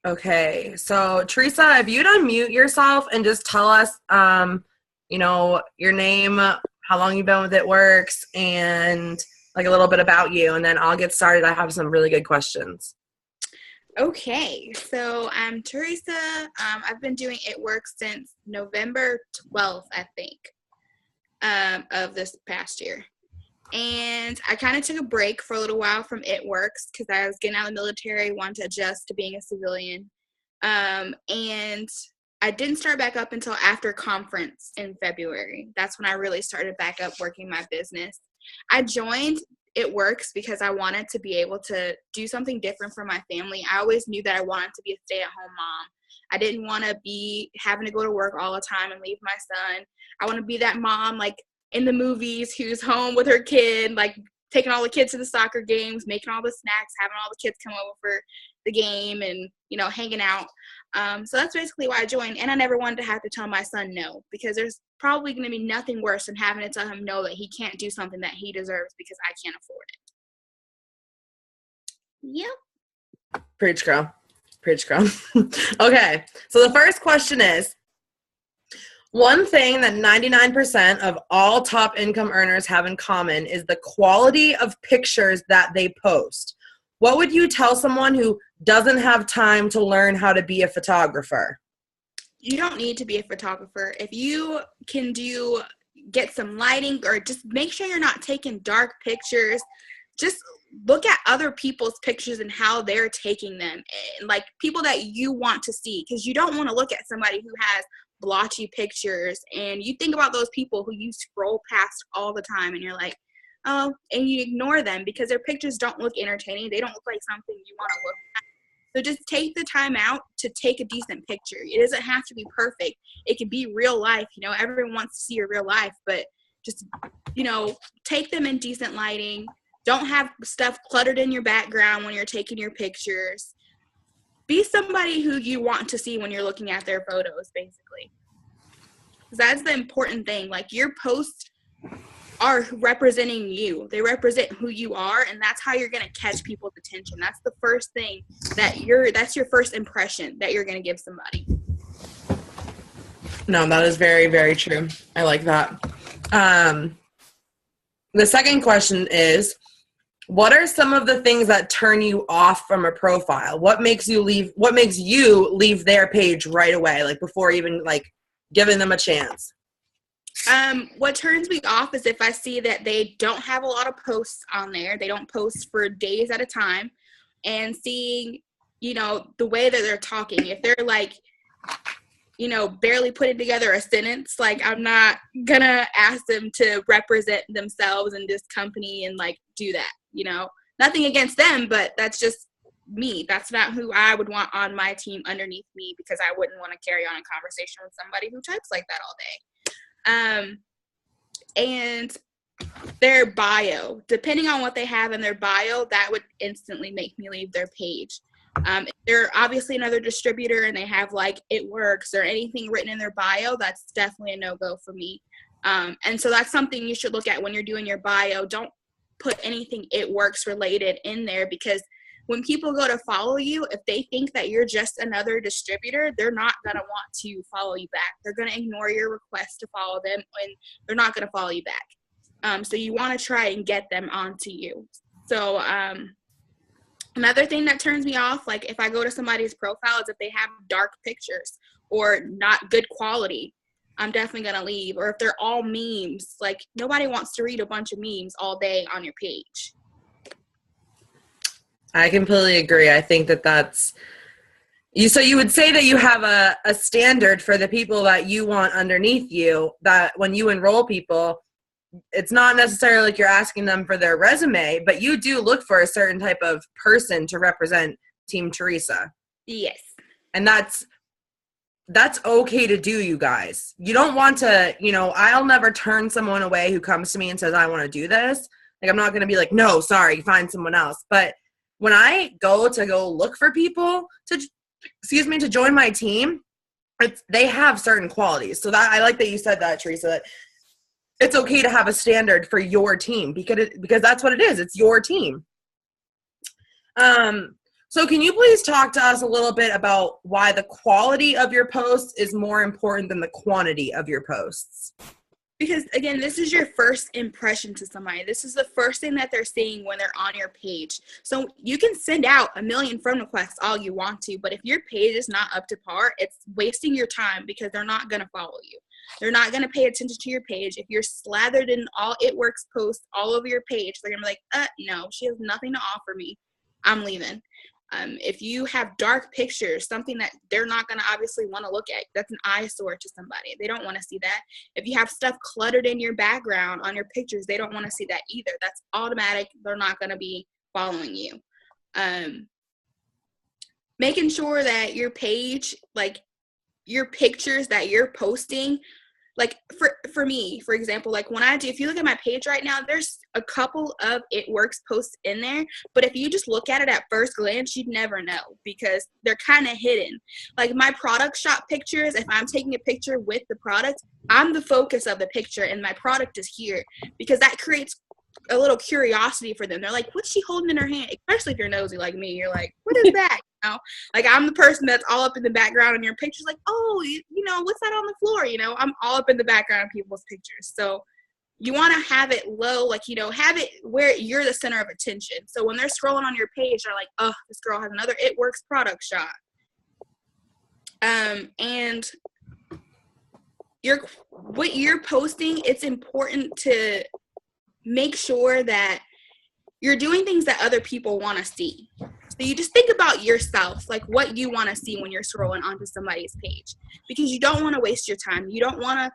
Okay, so Theresa, if you'd unmute yourself and just tell us, your name, how long you've been with It Works, and like a little bit about you, and then I'll get started. I have some really good questions. Okay, so I'm Theresa. I've been doing It Works since November 12th, I think, of this past year. And I kind of took a break for a little while from It Works because I was getting out of the military, wanted to adjust to being a civilian. And I didn't start back up until after conference in February. That's when I really started back up working my business. I joined It Works because I wanted to be able to do something different for my family. I always knew that I wanted to be a stay-at-home mom. I didn't want to be having to go to work all the time and leave my son. I want to be that mom, like, in the movies who's home with her kid, like taking all the kids to the soccer games, making all the snacks, having all the kids come over for the game and, hanging out. So that's basically why I joined. And I never wanted to have to tell my son no, because there's probably going to be nothing worse than having to tell him no, that he can't do something that he deserves because I can't afford it. Yep. Preach, girl. Preach, girl. Okay, so the first question is, one thing that 99% of all top income earners have in common is the quality of pictures that they post. What would you tell someone who doesn't have time to learn how to be a photographer? You don't need to be a photographer. If you can get some lighting, or just make sure you're not taking dark pictures, just look at other people's pictures and how they're taking them, and like people that you want to see, because you don't want to look at somebody who has blotchy pictures and you think about those people who you scroll past all the time and you're like, oh, and you ignore them because their pictures don't look entertaining. They don't look like something you want to look at. So just take the time out to take a decent picture. It doesn't have to be perfect. It can be real life. Everyone wants to see your real life, but just, take them in decent lighting. Don't have stuff cluttered in your background when you're taking your pictures. Be somebody who you want to see when you're looking at their photos, basically. Because that's the important thing. Like, your posts are representing you. They represent who you are, and that's how you're going to catch people's attention. That's the first thing that's your first impression that you're going to give somebody. No, that is very, very true. I like that. The second question is, what are some of the things that turn you off from a profile? What makes you leave their page right away, like before even like giving them a chance? What turns me off is if I see that they don't have a lot of posts on there. They don't post for days at a time, and seeing, the way that they're talking. If they're like, barely putting together a sentence, like, I'm not gonna ask them to represent themselves in this company and like do that. Nothing against them, but that's just me. That's not who I would want on my team underneath me, because I wouldn't want to carry on a conversation with somebody who types like that all day. And their bio, depending on what they have in their bio, that would instantly make me leave their page. If they're obviously another distributor and they have like It Works or anything written in their bio, that's definitely a no-go for me. And so that's something you should look at when you're doing your bio. Don't put anything It Works related in there, because when people go to follow you, if they think that you're just another distributor, they're not going to want to follow you back. They're going to ignore your request to follow them, and they're not going to follow you back. So you want to try and get them onto you. So another thing that turns me off, like if I go to somebody's profile, is if they have dark pictures or not good quality. I'm definitely going to leave. Or if they're all memes, like nobody wants to read a bunch of memes all day on your page. I completely agree. I think that's you. So you would say that you have a standard for the people that you want underneath you, that when you enroll people, it's not necessarily like you're asking them for their resume, but you do look for a certain type of person to represent Team Theresa. Yes. And that's okay to do, you guys. You don't want to, I'll never turn someone away who comes to me and says, I want to do this. Like, I'm not going to be like, no, sorry, find someone else. But when I go look for people to join my team, they have certain qualities. So that I like that you said that, Theresa, that it's okay to have a standard for your team, because that's what it is. It's your team. So can you please talk to us a little bit about why the quality of your posts is more important than the quantity of your posts? Because, again, this is your first impression to somebody. This is the first thing that they're seeing when they're on your page. So you can send out a million friend requests all you want to, but if your page is not up to par, it's wasting your time because they're not going to follow you. They're not going to pay attention to your page. If you're slathered in all It Works posts all over your page, they're going to be like, no, she has nothing to offer me. I'm leaving. If you have dark pictures, something that they're not going to obviously want to look at, that's an eyesore to somebody. They don't want to see that. If you have stuff cluttered in your background on your pictures, they don't want to see that either. That's automatic. They're not going to be following you. Making sure that your page, like your pictures that you're posting, like for me, for example, like when if you look at my page right now, there's a couple of It Works posts in there, but if you just look at it at first glance, you'd never know because they're kind of hidden. Like my product shop pictures, if I'm taking a picture with the product, I'm the focus of the picture and my product is here because that creates a little curiosity for them. They're like, what's she holding in her hand? Especially if you're nosy like me, you're like, what is that? You know, like I'm the person that's all up in the background in your pictures, like, oh, you know, what's that on the floor? You know, I'm all up in the background of people's pictures. So you want to have it low, like, you know, have it where you're the center of attention. So when they're scrolling on your page, they're like, oh, this girl has another It Works product shot. And what you're posting, it's important to make sure that you're doing things that other people want to see. So you just think about yourself, like what you want to see when you're scrolling onto somebody's page, because you don't want to waste your time. You don't want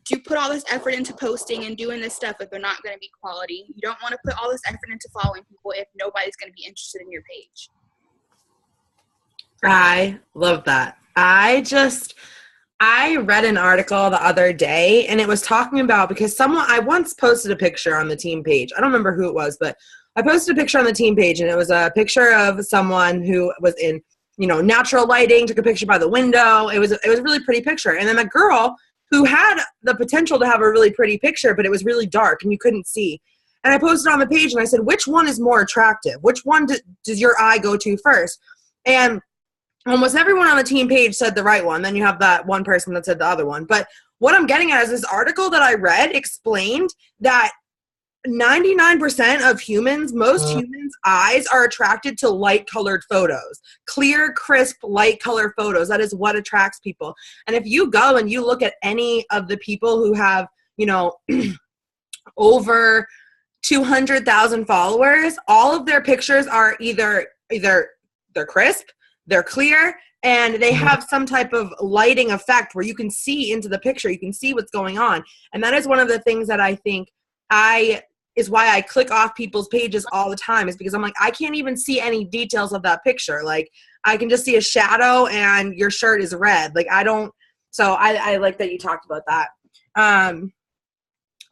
to put all this effort into posting and doing this stuff if they're not going to be quality. You don't want to put all this effort into following people if nobody's going to be interested in your page. I love that. I read an article the other day and it was talking about, because I once posted a picture on the team page. I don't remember who it was, but I posted a picture on the team page and it was a picture of someone who was in, you know, natural lighting, took a picture by the window. It was a really pretty picture. And then a girl who had the potential to have a really pretty picture, but it was really dark and you couldn't see. And I posted on the page and I said, which one is more attractive? Which one does your eye go to first? And almost everyone on the team page said the right one. Then you have that one person that said the other one. But what I'm getting at is this article that I read explained that 99% of most humans' eyes are attracted to light-colored photos. Clear, crisp, light-colored photos. That is what attracts people. And if you go and you look at any of the people who have, you know, over 200,000 followers, all of their pictures are either they're crisp, they're clear, and they have some type of lighting effect where you can see into the picture. You can see what's going on. And that is one of the things that I think is why I click off people's pages all the time, is because I'm like, I can't even see any details of that picture. Like I can just see a shadow and your shirt is red. Like I like that you talked about that.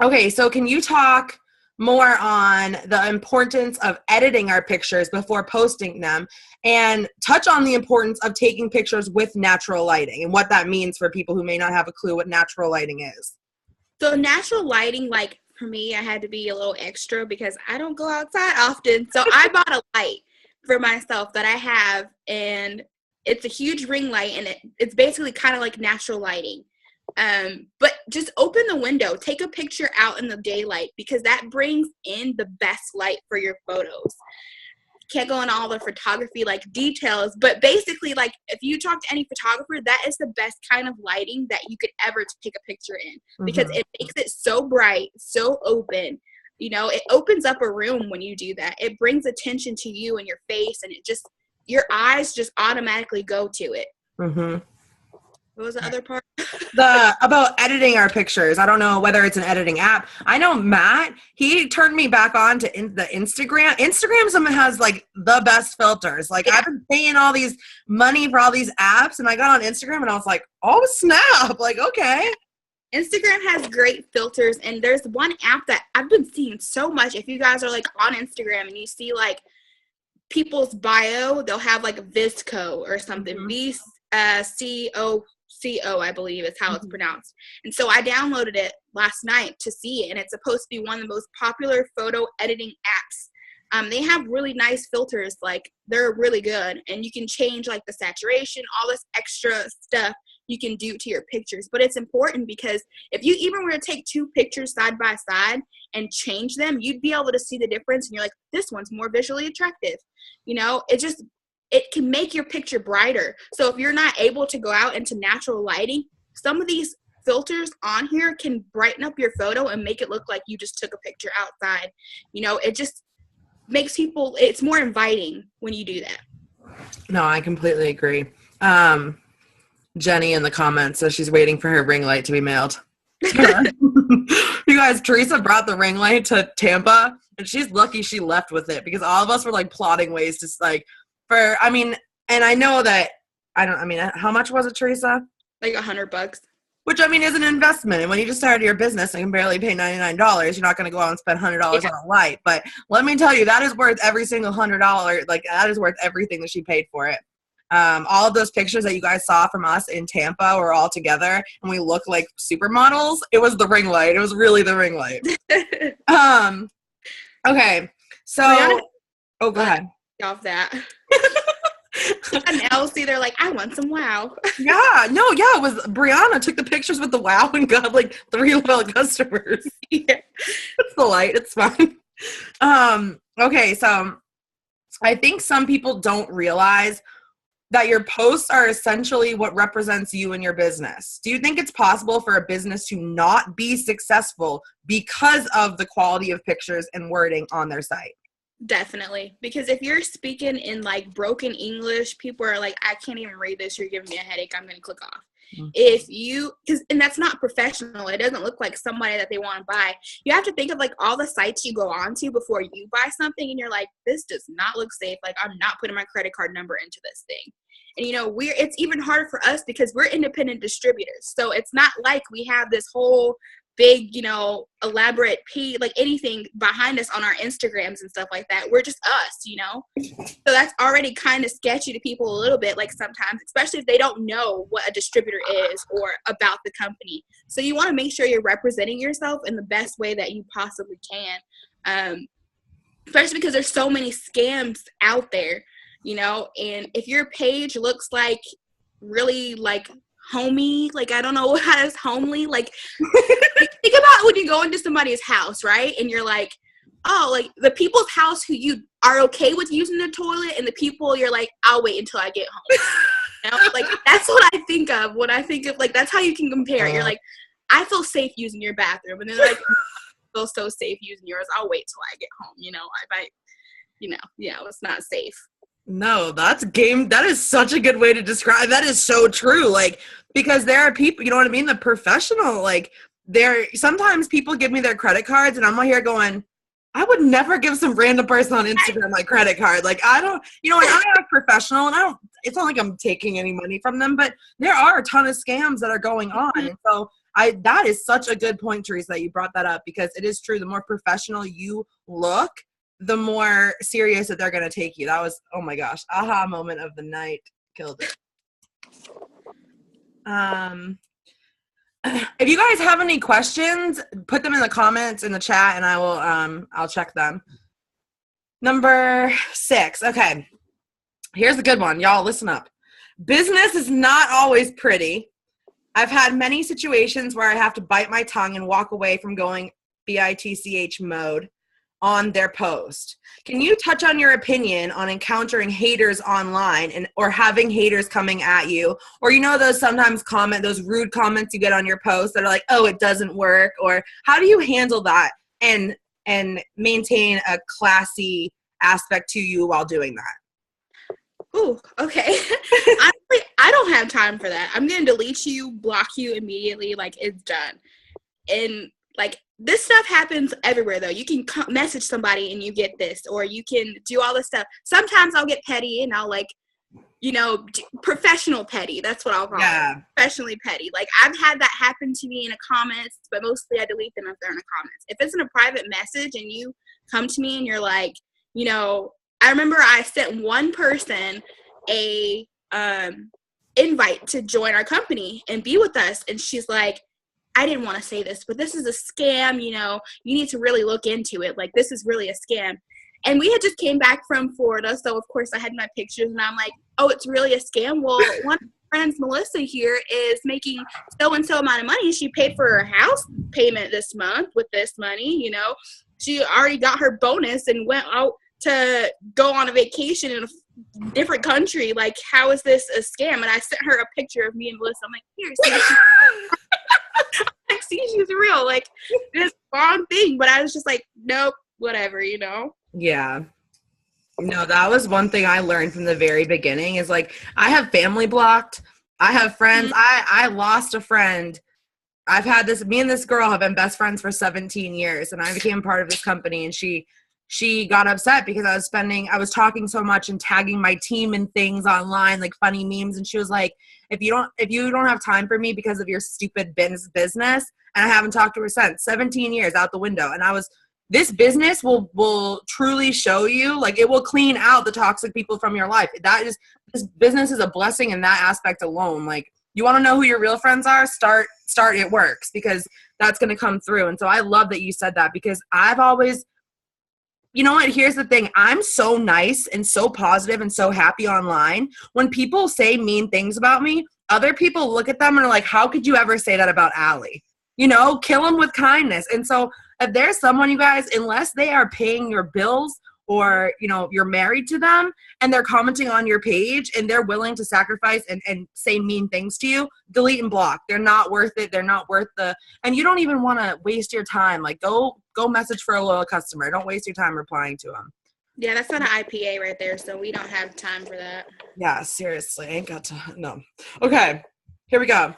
Okay, so can you talk more on the importance of editing our pictures before posting them and touch on the importance of taking pictures with natural lighting and what that means for people who may not have a clue what natural lighting is? So natural lighting, like for me, I had to be a little extra because I don't go outside often. So I bought a light for myself that I have, and it's a huge ring light, and it's basically kind of like natural lighting. But just open the window, take a picture out in the daylight, because that brings in the best light for your photos. Can't go into all the photography like details, but basically, like if you talk to any photographer, that is the best kind of lighting that you could ever take a picture in, because it makes it so bright, so open. You know, it opens up a room when you do that. It brings attention to you and your face, and your eyes just automatically go to it. What was the other part? About editing our pictures. I don't know whether it's an editing app. I know Matt, he turned me back on to the Instagram. Instagram has like the best filters. Like I've been paying all these money for all these apps, and I got on Instagram and I was like, oh snap. Like, okay. Instagram has great filters, and there's one app that I've been seeing so much. If you guys are like on Instagram and you see like people's bio, they'll have like Visco or something. VCO, I believe is how it's pronounced. And so I downloaded it last night to see it, and it's supposed to be one of the most popular photo editing apps They have really nice filters, like they're really good, and you can change like the saturation, all this extra stuff you can do to your pictures. But it's important because if you even were to take 2 pictures side by side and change them, you'd be able to see the difference, and you're like, this one's more visually attractive. You know, it can make your picture brighter. So if you're not able to go out into natural lighting, some of these filters on here can brighten up your photo and make it look like you just took a picture outside. You know, it just makes people, it's more inviting when you do that. No, I completely agree. Jenny in the comments says she's waiting for her ring light to be mailed. You guys, Theresa brought the ring light to Tampa, and she's lucky she left with it, because all of us were like plotting ways to like, and I know that, how much was it, Theresa? Like $100. Which, I mean, is an investment. And when you just started your business and can barely pay $99, you're not going to go out and spend $100 on a light. But let me tell you, that is worth every single $100. Like, that is worth everything that she paid for it. All of those pictures that you guys saw from us in Tampa were all together, and we looked like supermodels. It was the ring light. It was really the ring light. Okay. So, Brianna, go ahead. Off that. And Elsie, they're like, I want some wow. It was Brianna took the pictures with the wow and got like 3 loyal customers. Yeah. It's the light. It's fine. Okay, so I think some people don't realize that your posts are essentially what represents you and your business. Do you think it's possible for a business to not be successful because of the quality of pictures and wording on their site? Definitely. Because if you're speaking in like broken English, people are like, I can't even read this. You're giving me a headache. I'm going to click off. Mm-hmm. And that's not professional. It doesn't look like somebody that they want to buy. You have to think of like all the sites you go on to before you buy something, and you're like, this does not look safe. Like, I'm not putting my credit card number into this thing. And, you know, it's even harder for us because we're independent distributors. So it's not like we have this whole big, you know, elaborate like anything behind us on our Instagrams and stuff like that. We're just us, you know? So that's already kind of sketchy to people a little bit, like sometimes, especially if they don't know what a distributor is or about the company. So you want to make sure you're representing yourself in the best way that you possibly can. Especially because there's so many scams out there, you know? And if your page looks like really like homey, like I don't know how is homely, like think about when you go into somebody's house, right? And you're like, oh, like the people's house who you are okay with using the toilet, and the people you're like, I'll wait until I get home. You know? Like that's what I think of when I think of, like, that's how you can compare it. You're like, I feel safe using your bathroom, and they're like, I feel so safe using yours. I'll wait till I get home. You know, I might, you know, yeah, it's not safe. No, that is such a good way to describe. That is so true. Like, because there are people, you know what I mean? The professional, like, sometimes people give me their credit cards, and I'm out here going, I would never give some random person on Instagram my credit card. Like, I don't, you know, like, I'm a professional, and it's not like I'm taking any money from them, but there are a ton of scams that are going on. And so that is such a good point, Theresa, that you brought that up, because it is true. The more professional you look, the more serious that they're going to take you. That was, oh my gosh, aha moment of the night. Killed it. If you guys have any questions, put them in the comments in the chat, and I will, I'll check them. Number 6. Okay. Here's a good one. Y'all listen up. Business is not always pretty. I've had many situations where I have to bite my tongue and walk away from going BITCH mode on their post. Can you touch on your opinion on encountering haters online or having haters coming at you? Or, you know, those rude comments you get on your post that are like, oh, it doesn't work? Or how do you handle that and maintain a classy aspect to you while doing that? Ooh, okay. Honestly, I don't have time for that. I'm going to delete you, block you immediately. Like, it's done. And like, this stuff happens everywhere, though. You can message somebody and you get this, or you can do all this stuff. Sometimes I'll get petty and I'll, like, you know, professional petty. That's what I'll call it. Professionally petty. Like, I've had that happen to me in the comments, but mostly I delete them if they're in the comments. If it's in a private message and you come to me and you're like, you know, I remember I sent one person a invite to join our company and be with us, and she's like, I didn't want to say this, but this is a scam, you know, you need to really look into it. Like, this is really a scam. And we had just came back from Florida, so of course I had my pictures, and I'm like, oh, it's really a scam. Well, one of my friends, Melissa here, is making so-and-so amount of money. She paid for her house payment this month with this money, She already got her bonus and went out to go on a vacation in a different country. Like, how is this a scam? And I sent her a picture of me and Melissa. I'm like, here, see, she's real. Like, this wrong thing. But I was just like, nope, whatever, Yeah. No, that was one thing I learned from the very beginning is like, I have family blocked. I have friends. I lost a friend. I've had me and this girl have been best friends for 17 years, and I became part of this company, and she got upset because I was talking so much and tagging my team in things online, like funny memes. And she was like, if you don't have time for me because of your stupid business, and I haven't talked to her since. 17 years out the window. And this business will truly show you, like, it will clean out the toxic people from your life. This business is a blessing in that aspect alone. Like, you want to know who your real friends are? Start It Works, because that's going to come through. And so I love that you said that, because I've always, you know what, here's the thing. I'm so nice and so positive and so happy online. When people say mean things about me, other people look at them and are like, how could you ever say that about Allie? Kill them with kindness. And so if there's someone, you guys, unless they are paying your bills or, you're married to them and they're commenting on your page and they're willing to sacrifice and say mean things to you, delete and block. They're not worth it. They're not worth and you don't even want to waste your time. Like, go message for a loyal customer. Don't waste your time replying to them. Yeah, that's not an IPA right there, so we don't have time for that. Yeah, seriously. Ain't got time. No. Okay, here we go.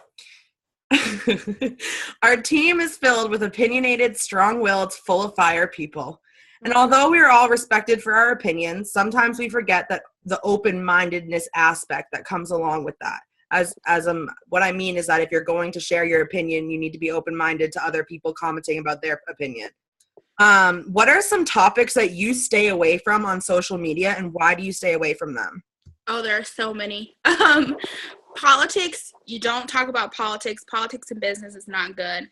Our team is filled with opinionated, strong-willed, full of fire people. And although we are all respected for our opinions, sometimes we forget that the open-mindedness aspect that comes along with that. What I mean is that if you're going to share your opinion, you need to be open-minded to other people commenting about their opinion. What are some topics that you stay away from on social media, and why do you stay away from them? Oh, there are so many. Politics, you don't talk about politics. Politics in business is not good.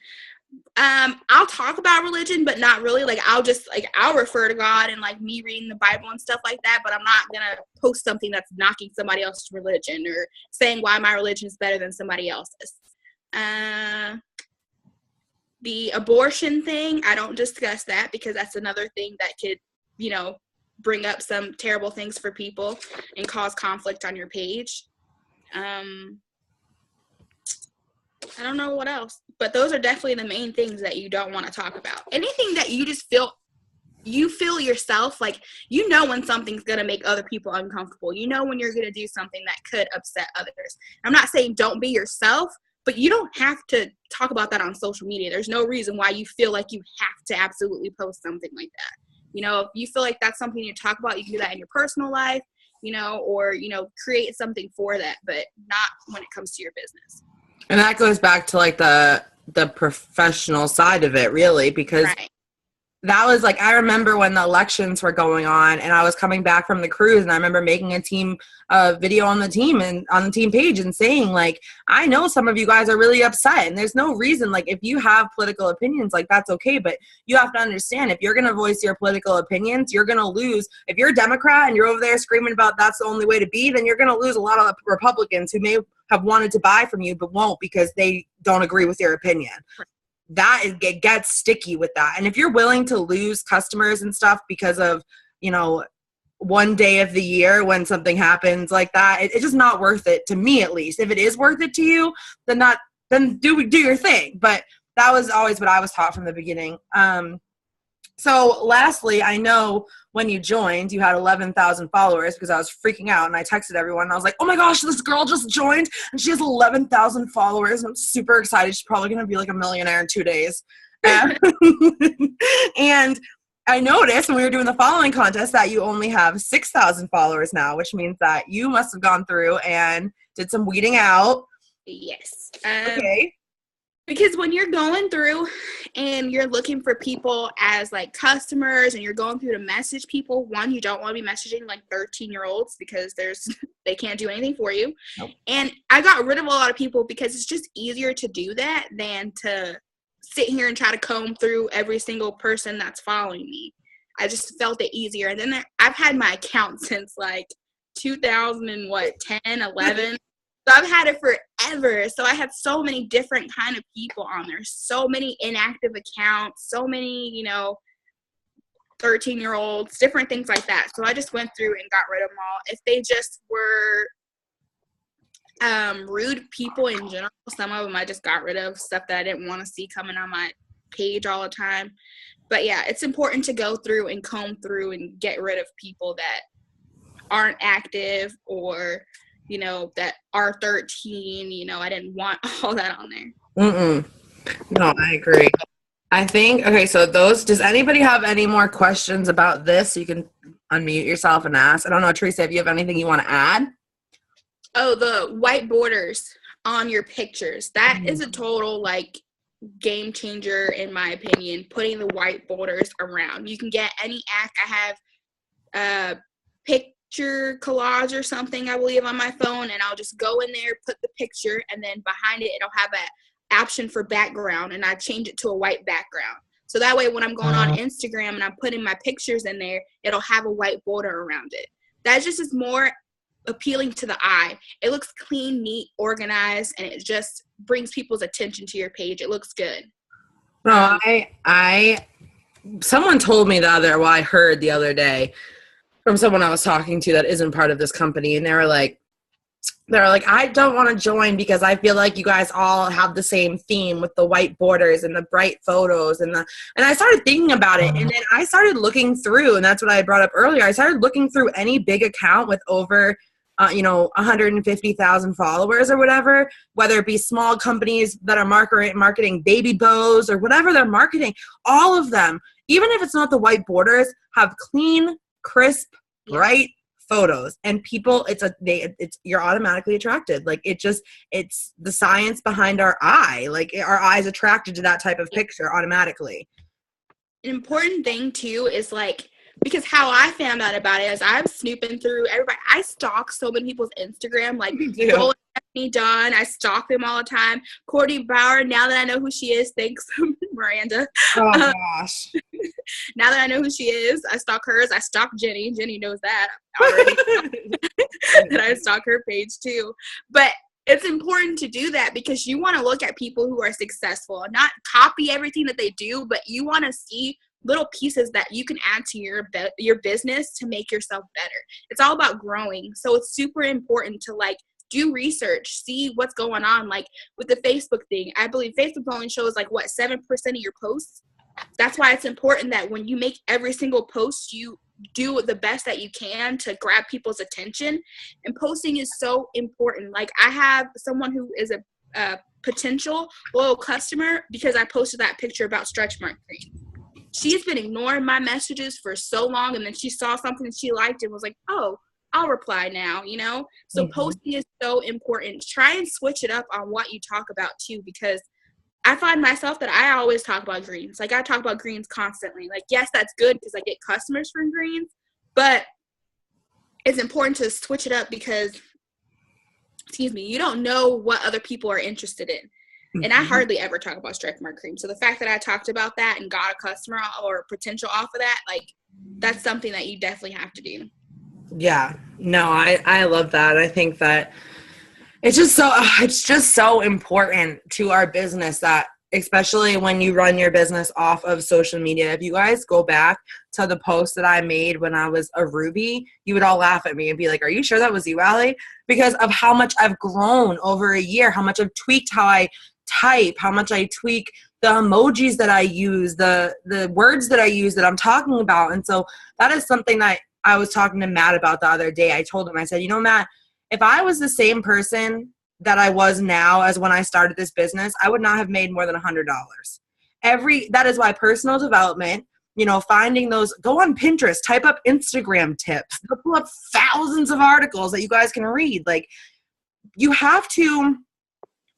I'll talk about religion, but not really. Like, I'll refer to God and like me reading the Bible and stuff like that, but I'm not gonna post something that's knocking somebody else's religion or saying why my religion is better than somebody else's. The abortion thing, I don't discuss that because that's another thing that could, bring up some terrible things for people and cause conflict on your page. I don't know what else, but those are definitely the main things that you don't want to talk about. Anything that you just feel yourself, like, when something's going to make other people uncomfortable. When you're going to do something that could upset others. I'm not saying don't be yourself, but you don't have to talk about that on social media. There's no reason why you feel like you have to absolutely post something like that. If you feel like that's something you talk about, you can do that in your personal life, or, create something for that, but not when it comes to your business. And that goes back to like the professional side of it, really, because right. That was like, I remember when the elections were going on and I was coming back from the cruise, and I remember making a video on the team and on the team page and saying, like, I know some of you guys are really upset, and there's no reason, like, if you have political opinions, like, that's okay, but you have to understand, if you're going to voice your political opinions, you're going to lose. If you're a Democrat and you're over there screaming about that's the only way to be, then you're going to lose a lot of Republicans who may have wanted to buy from you but won't because they don't agree with your opinion. It gets sticky with that. And if you're willing to lose customers and stuff because of, one day of the year when something happens like that, it's just not worth it, to me at least. If it is worth it to you, then do your thing. But that was always what I was taught from the beginning. So lastly, I know when you joined, you had 11,000 followers, because I was freaking out and I texted everyone and I was like, oh my gosh, this girl just joined and she has 11,000 followers. I'm super excited. She's probably going to be like a millionaire in 2 days. And I noticed when we were doing the following contest that you only have 6,000 followers now, which means that you must have gone through and did some weeding out. Yes. Okay. Because when you're going through and you're looking for people as like customers and you're going through to message people, one, you don't want to be messaging like 13-year-olds because they can't do anything for you. Nope. And I got rid of a lot of people because it's just easier to do that than to sit here and try to comb through every single person that's following me. I just felt it easier. And then I've had my account since like 2010, 11. So I've had it forever. So I had so many different kind of people on there, so many inactive accounts, so many, 13-year-olds, different things like that. So I just went through and got rid of them all. If they just were rude people in general, some of them I just got rid of, stuff that I didn't want to see coming on my page all the time. But yeah, it's important to go through and comb through and get rid of people that aren't active or that are 13. I didn't want all that on there. No, I agree. I think, okay, so does anybody have any more questions about this? You can unmute yourself and ask. I don't know, Theresa, if you have anything you want to add? Oh, the white borders on your pictures. That is a total, game changer, in my opinion, putting the white borders around. You can get any app. I have picture collage or something, I believe, on my phone, and I'll just go in there, put the picture, and then behind it, it'll have an option for background, and I change it to a white background. So that way, when I'm going on Instagram and I'm putting my pictures in there, it'll have a white border around it. That just is more appealing to the eye. It looks clean, neat, organized, and it just brings people's attention to your page. It looks good. No, someone told me I heard the other day from someone I was talking to that isn't part of this company, and they were like, I don't want to join because I feel like you guys all have the same theme with the white borders and the bright photos and I started thinking about it, and then I started looking through, and that's what I brought up earlier. I started looking through any big account with over 150,000 followers or whatever, whether it be small companies that are marketing baby bows or whatever they're marketing, all of them, even if it's not the white borders, have clean, crisp, bright photos, and people, you're automatically attracted. It's the science behind our eye. Our eye's attracted to that type of picture automatically. An important thing too is because how I found out about it is I'm snooping through everybody. I stalk so many people's Instagram, Joel Stephanie Dunn. I stalk them all the time. Courtney Bauer, now that I know who she is, thanks, Miranda. Oh, gosh. Now that I know who she is, I stalk hers. I stalk Jenny. Jenny knows that already. And I stalk her page too. But it's important to do that because you want to look at people who are successful and not copy everything that they do, but you want to see little pieces that you can add to your business to make yourself better. It's all about growing. So it's super important to do research, see what's going on. With the Facebook thing, I believe Facebook only shows 7% of your posts. That's why it's important that when you make every single post, you do the best that you can to grab people's attention. And posting is so important. I have someone who is a potential loyal customer because I posted that picture about stretch mark cream. She's been ignoring my messages for so long, and then she saw something that she liked and was like, oh, I'll reply now, So posting is so important. Try and switch it up on what you talk about too, because I find myself that I always talk about greens. I talk about greens constantly. Yes, that's good because I get customers from greens, but it's important to switch it up because, you don't know what other people are interested in. And I hardly ever talk about stretch mark cream. So the fact that I talked about that and got a customer or potential off of that, that's something that you definitely have to do. Yeah, no, I love that. I think that it's just so important to our business that, especially when you run your business off of social media, if you guys go back to the post that I made when I was a Ruby, you would all laugh at me and be like, are you sure that was you, Allie? Because of how much I've grown over a year, how much I've tweaked how I type, how much I tweak the emojis that I use, the words that I use that I'm talking about. And so that is something that I was talking to Matt about the other day. I told him, I said, Matt, if I was the same person that I was now as when I started this business, I would not have made more than $100. That is why personal development, finding those, go on Pinterest, type up Instagram tips, they'll pull up thousands of articles that you guys can read. You have to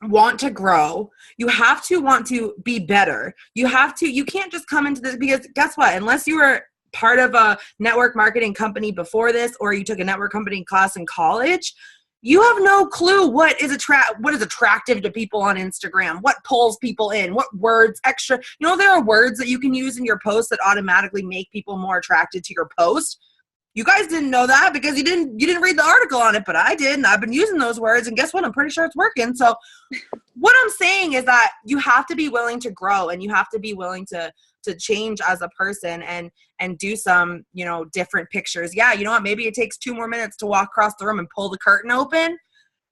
want to grow. You have to want to be better. You can't just come into this because guess what? Unless you were part of a network marketing company before this, or you took a network marketing class in college, you have no clue what is attractive to people on Instagram, what pulls people in, what words extra. You know, there are words that you can use in your post that automatically make people more attracted to your post. You guys didn't know that because you didn't read the article on it, but I did, and I've been using those words, and guess what? I'm pretty sure it's working. So what I'm saying is that you have to be willing to grow, and you have to be willing to change as a person and do some, you know, different pictures. Yeah, you know what? Maybe it takes 2 more minutes to walk across the room and pull the curtain open,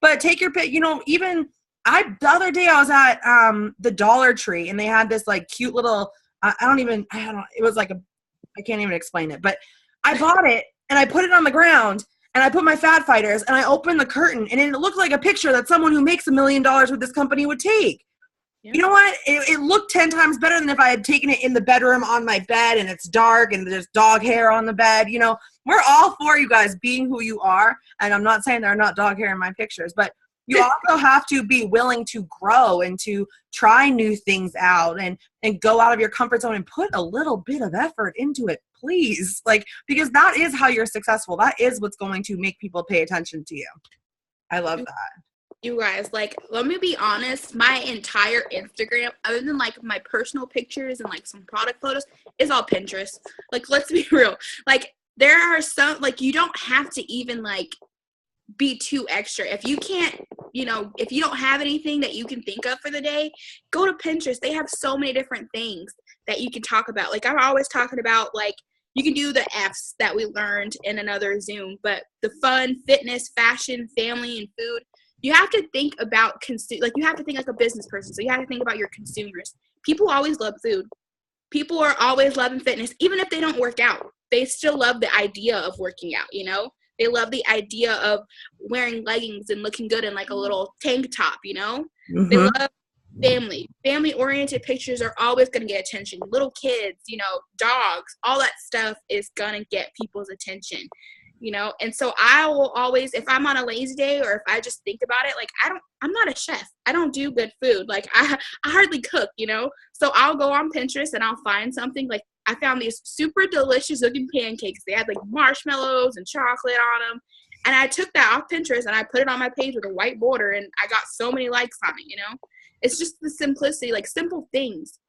but take your pic. You know, even the other day I was at the Dollar Tree, and they had this like cute little, I don't, it was like I can't even explain it, but I bought it and I put it on the ground and I put my Fat Fighters and I opened the curtain and it looked like a picture that someone who makes $1 million with this company would take. Yeah. You know what? It looked 10 times better than if I had taken it in the bedroom on my bed and it's dark and there's dog hair on the bed. You know, we're all for you guys being who you are. And I'm not saying there are not dog hair in my pictures, but you also have to be willing to grow and to try new things out and go out of your comfort zone and put a little bit of effort into it, please. Like, because that is how you're successful. That is what's going to make people pay attention to you. I love that. You guys, like, let me be honest, my entire Instagram, other than like my personal pictures and like some product photos, is all Pinterest. Like, let's be real. Like, there are some, like, you don't have to even like be too extra. If you can't, you know, if you don't have anything that you can think of for the day, go to Pinterest. They have so many different things that you can talk about. Like, I'm always talking about, like, you can do the F's that we learned in another Zoom, but the fun, fitness, fashion, family, and food. You have to think about you have to think like a business person. So you have to think about your consumers. People always love food. People are always loving fitness, even if they don't work out. They still love the idea of working out, you know? They love the idea of wearing leggings and looking good in like a little tank top, you know? Mm-hmm. They love family. Family-oriented pictures are always going to get attention. Little kids, you know, dogs, all that stuff is going to get people's attention. You know, and so I will always, if I'm on a lazy day or if I just think about it, like, I'm not a chef. I don't do good food. Like, I hardly cook, you know? So I'll go on Pinterest and I'll find something. Like, I found these super delicious looking pancakes. They had like marshmallows and chocolate on them. And I took that off Pinterest and I put it on my page with a white border and I got so many likes on it, you know? It's just the simplicity, like simple things.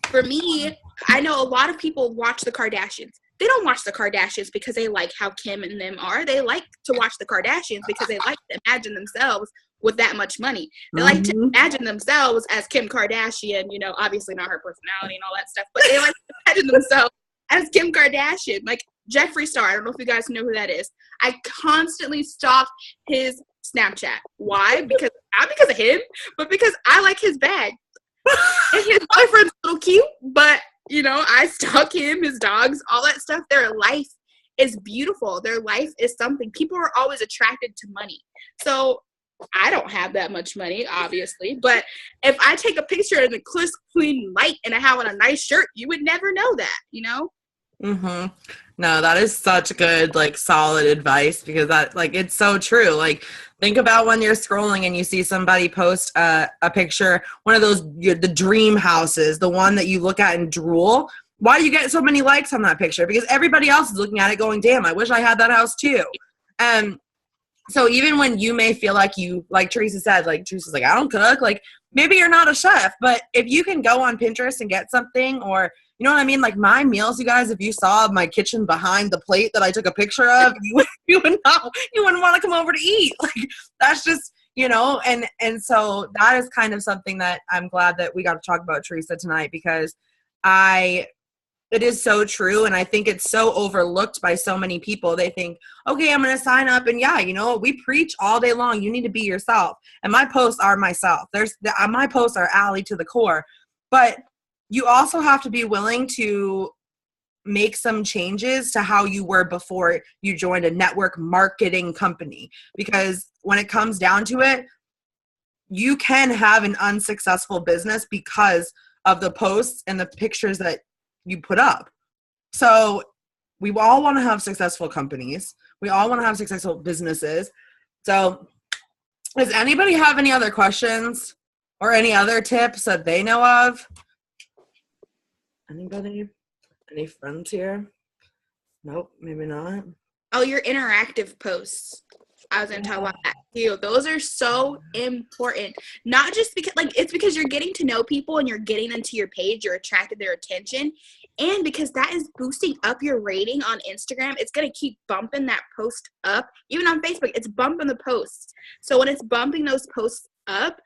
For me, I know a lot of people watch the Kardashians. They don't watch the Kardashians because they like how Kim and them are. They like to watch the Kardashians because they like to imagine themselves with that much money. They like to imagine themselves as Kim Kardashian, you know, obviously not her personality and all that stuff, but they like to imagine themselves as Kim Kardashian. Like Jeffree Star, I don't know if you guys know who that is. I constantly stalk his Snapchat. Why? Because not because of him, but because I like his bag. And his boyfriend's a little cute, but you know, I stalk him, his dogs, all that stuff. Their life is beautiful. Their life is something. People are always attracted to money. So I don't have that much money, obviously. But if I take a picture in the crisp, clean light and I have on a nice shirt, you would never know that, you know? Mm-hmm. No, that is such good, like, solid advice because that, like, it's so true. Like, think about when you're scrolling and you see somebody post a picture, one of those, the dream houses, the one that you look at and drool. Why do you get so many likes on that picture? Because everybody else is looking at it going, damn, I wish I had that house too. So even when you may feel like you, like Theresa said, like Teresa's like, I don't cook, like maybe you're not a chef, but if you can go on Pinterest and get something, or you know what I mean? Like my meals, you guys, if you saw my kitchen behind the plate that I took a picture of, you wouldn't want to come over to eat. Like that's just, you know, and so that is kind of something that I'm glad that we got to talk about, Theresa, tonight, because it is so true. And I think it's so overlooked by so many people. They think, okay, I'm going to sign up. And yeah, you know, we preach all day long. You need to be yourself. And my posts are myself. My posts are Allie to the core. But you also have to be willing to make some changes to how you were before you joined a network marketing company. Because when it comes down to it, you can have an unsuccessful business because of the posts and the pictures that you put up. So we all want to have successful companies. We all want to have successful businesses. So does anybody have any other questions or any other tips that they know of? Anybody? Any friends here? Nope, maybe not. Oh, your interactive posts. I was going to talk about that too. Those are so important. Not just because, like, it's because you're getting to know people and you're getting them to your page, you're attracting their attention, and because that is boosting up your rating on Instagram. It's going to keep bumping that post up. Even on Facebook, it's bumping the posts. So when it's bumping those posts up,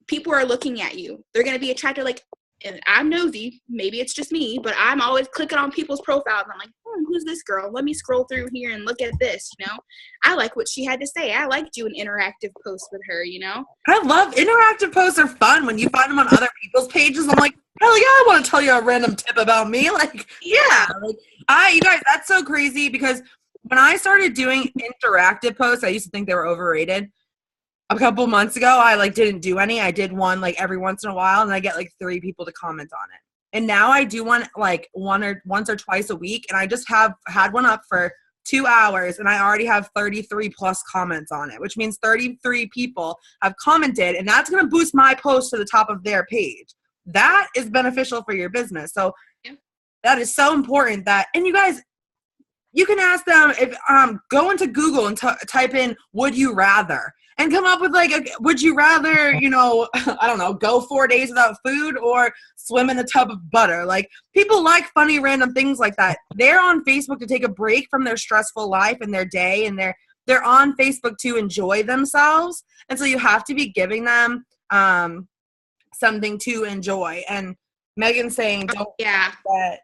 people are looking at you. They're going to be attracted, like, and I'm nosy, maybe it's just me, but I'm always clicking on people's profiles. I'm like, who's this girl? Let me scroll through here and look at this, you know? I like what she had to say. I like doing interactive posts with her, you know? I love interactive posts are fun when you find them on other people's pages. I'm like, hell yeah, I want to tell you a random tip about me. Like, yeah. Like, you guys, that's so crazy because when I started doing interactive posts, I used to think they were overrated. A couple months ago, I like didn't do any. I did one like every once in a while, and I get like 3 people to comment on it. And now I do one like once or twice a week, and I just have had one up for 2 hours, and I already have 33 plus comments on it, which means 33 people have commented, and that's going to boost my post to the top of their page. That is beneficial for your business. So that is so important that, and you guys, you can ask them if go into Google and type in "would you rather" and come up with like would you rather, you know, I don't know, go 4 days without food or swim in a tub of butter. Like, people like funny random things like that. They're on Facebook to take a break from their stressful life and their day, and they're on Facebook to enjoy themselves. And so you have to be giving them something to enjoy. And Megan's saying, don't forget.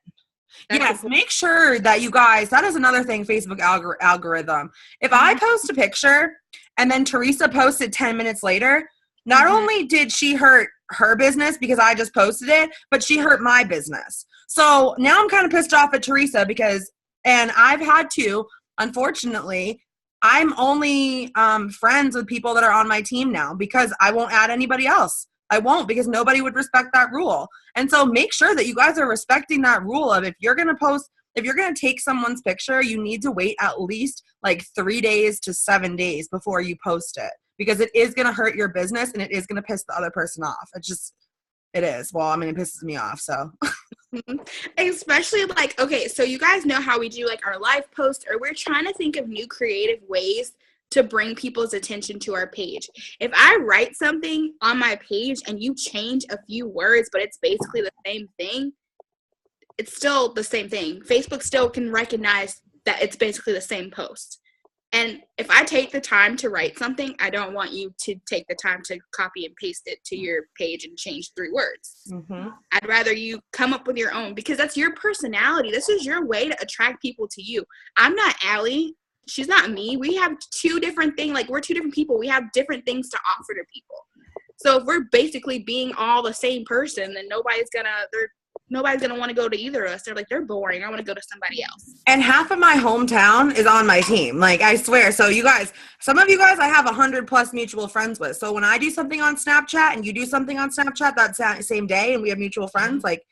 Yes, make sure that you guys, that is another thing, Facebook algorithm. If I post a picture and then Theresa posted 10 minutes later, not only did she hurt her business because I just posted it, but she hurt my business. So now I'm kind of pissed off at Theresa because, and I've had to, unfortunately, I'm only friends with people that are on my team now because I won't add anybody else. I won't, because nobody would respect that rule. And so make sure that you guys are respecting that rule of, if you're going to post, if you're going to take someone's picture, you need to wait at least like 3 days to 7 days before you post it, because it is going to hurt your business and it is going to piss the other person off. It is. Well, I mean, it pisses me off. So especially like, okay, so you guys know how we do like our live posts, or we're trying to think of new creative ways to bring people's attention to our page. If I write something on my page and you change a few words, but it's basically the same thing, it's still the same thing. Facebook still can recognize that it's basically the same post. And if I take the time to write something, I don't want you to take the time to copy and paste it to your page and change 3 words. I'd rather you come up with your own, because that's your personality. This is your way to attract people to you. I'm not Allie. She's not me. We have 2 different things. Like, we're 2 different people. We have different things to offer to people. So if we're basically being all the same person, then nobody's gonna want to go to either of us. They're like, they're boring. I want to go to somebody else. And half of my hometown is on my team. Like, I swear. So you guys, some of you guys I have 100 plus mutual friends with. So when I do something on Snapchat and you do something on Snapchat that same day and we have mutual friends, like,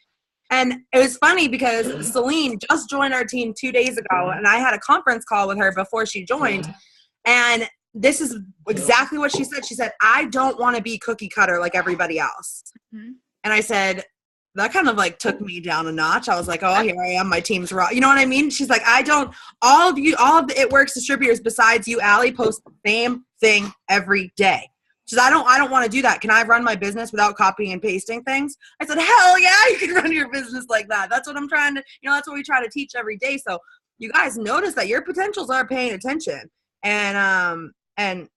and it was funny because Celine just joined our team 2 days ago, and I had a conference call with her before she joined. And this is exactly what she said. She said, I don't want to be cookie cutter like everybody else. And I said, that kind of like took me down a notch. I was like, oh, here I am. My team's raw. You know what I mean? She's like, all of the It Works distributors besides you, Allie, post the same thing every day. She said, I don't want to do that. Can I run my business without copying and pasting things? I said, hell yeah, you can run your business like that. That's what I'm trying to, that's what we try to teach every day. So you guys notice that your potentials are paying attention. And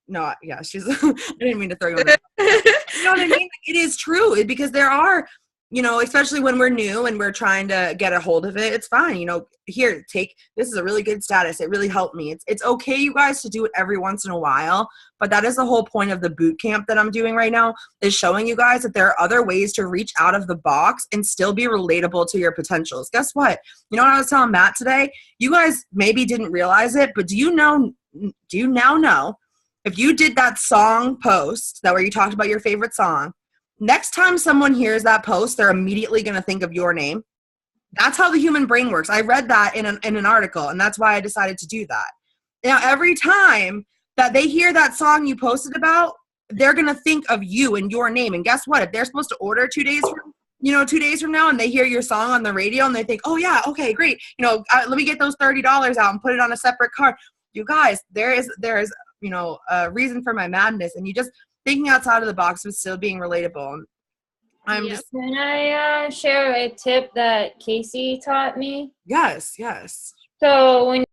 no, yeah, she's, I didn't mean to throw you on. You know what I mean? It is true, because there are, especially when we're new and we're trying to get a hold of it, it's fine. Here, this is a really good status. It really helped me. It's okay, you guys, to do it every once in a while, but that is the whole point of the boot camp that I'm doing right now, is showing you guys that there are other ways to reach out of the box and still be relatable to your potentials. Guess what? You know what I was telling Matt today? You guys maybe didn't realize it, but do you now know, if you did that song post where you talked about your favorite song, next time someone hears that post, they're immediately going to think of your name. That's how the human brain works. I read that in an article, and that's why I decided to do that. Now, every time that they hear that song you posted about, they're going to think of you and your name. And guess what? If they're supposed to order 2 days from now, and they hear your song on the radio and they think, oh yeah, okay, great. Let me get those $30 out and put it on a separate card. You guys, there is a reason for my madness, and you just thinking outside of the box was still being relatable. Can I share a tip that Casey taught me? Yes. So when